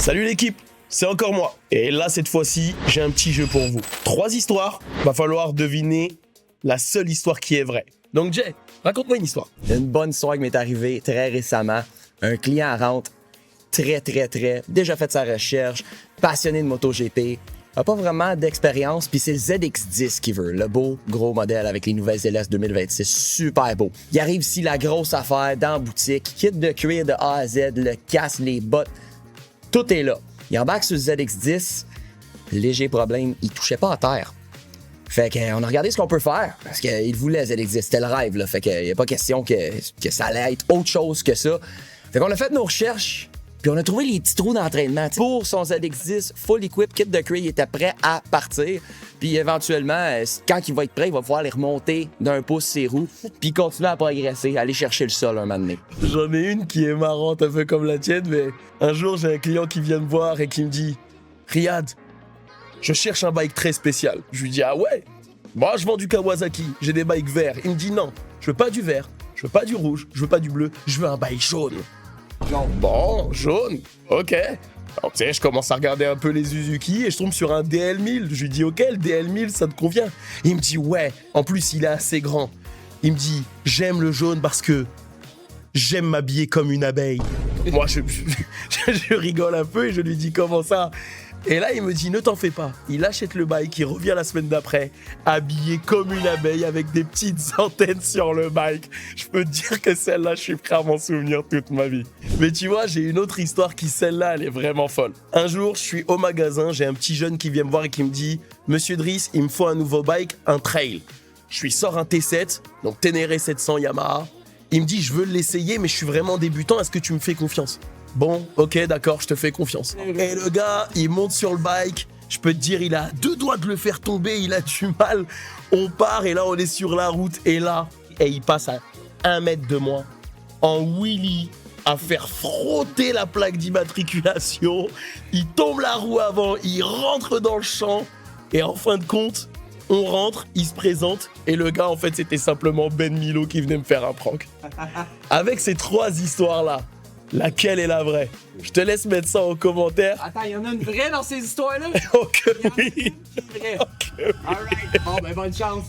Salut l'équipe, c'est encore moi. Et là, cette fois-ci, j'ai un petit jeu pour vous. 3 histoires, va falloir deviner la seule histoire qui est vraie. Donc Jay, raconte-moi une histoire. Une bonne histoire qui m'est arrivée très récemment. Un client rentre très, déjà fait sa recherche, passionné de MotoGP, a pas vraiment d'expérience, puis c'est le ZX10 qu'il veut, le beau gros modèle avec les nouvelles LS 2026, super beau. Il arrive ici, la grosse affaire dans la boutique, kit de cuir de A à Z, le casque, les bottes, tout est là. Il embarque sur le ZX10, léger problème, il touchait pas à terre. Fait qu'on a regardé ce qu'on peut faire, parce qu'il voulait ZX10, c'était le rêve, là. Fait qu'il n'y a pas question que ça allait être autre chose que ça. Fait qu'on a fait nos recherches, puis on a trouvé les petits trous d'entraînement. Pour son ZX10, full equip, kit de cuir, il était prêt à partir. Puis éventuellement, quand il va être prêt, il va pouvoir les remonter d'un pouce ses roues, puis continuer à progresser, aller chercher le sol un moment donné. J'en ai une qui est marrante, un peu comme la tienne, mais un jour, j'ai un client qui vient me voir et qui me dit « Riyad, je cherche un bike très spécial. » Je lui dis « Ah ouais? Moi, je vends du Kawasaki, j'ai des bikes verts. » Il me dit « Non, je veux pas du vert, je veux pas du rouge, je veux pas du bleu, je veux un bike jaune. » Bon, jaune, ok. Alors, tu sais, je commence à regarder un peu les Suzuki et je tombe sur un DL1000. Je lui dis, ok, le DL1000, ça te convient? Il me dit, ouais, en plus, il est assez grand. Il me dit, j'aime le jaune parce que j'aime m'habiller comme une abeille. Moi, je rigole un peu et je lui dis, comment ça? Et là, il me dit, ne t'en fais pas. Il achète le bike, il revient la semaine d'après, habillé comme une abeille avec des petites antennes sur le bike. Je peux te dire que celle-là, je suis prêt à m'en souvenir toute ma vie. Mais tu vois, j'ai une autre histoire qui, celle-là, elle est vraiment folle. Un jour, je suis au magasin, j'ai un petit jeune qui vient me voir et qui me dit, Monsieur Driss, il me faut un nouveau bike, un trail. Je lui sors un T7, donc Ténéré 700 Yamaha. Il me dit, je veux l'essayer, mais je suis vraiment débutant, est-ce que tu me fais confiance? Bon, ok, d'accord, je te fais confiance. Et le gars, il monte sur le bike. Je peux te dire, il a 2 doigts de le faire tomber, il a du mal. On part et là, on est sur la route. Et là, il passe à 1 mètre de moi, en wheelie, à faire frotter la plaque d'immatriculation. Il tombe la roue avant, il rentre dans le champ. Et en fin de compte, on rentre, il se présente. Et le gars, en fait, c'était simplement Ben Milo qui venait me faire un prank. Avec ces 3 histoires-là, laquelle est la vraie? Je te laisse mettre ça en commentaire. Attends, il y en a une vraie dans ces histoires-là? Oh que oui! Il y en a une qui est vraie. Oh que oui! Alright, bon ben bonne chance.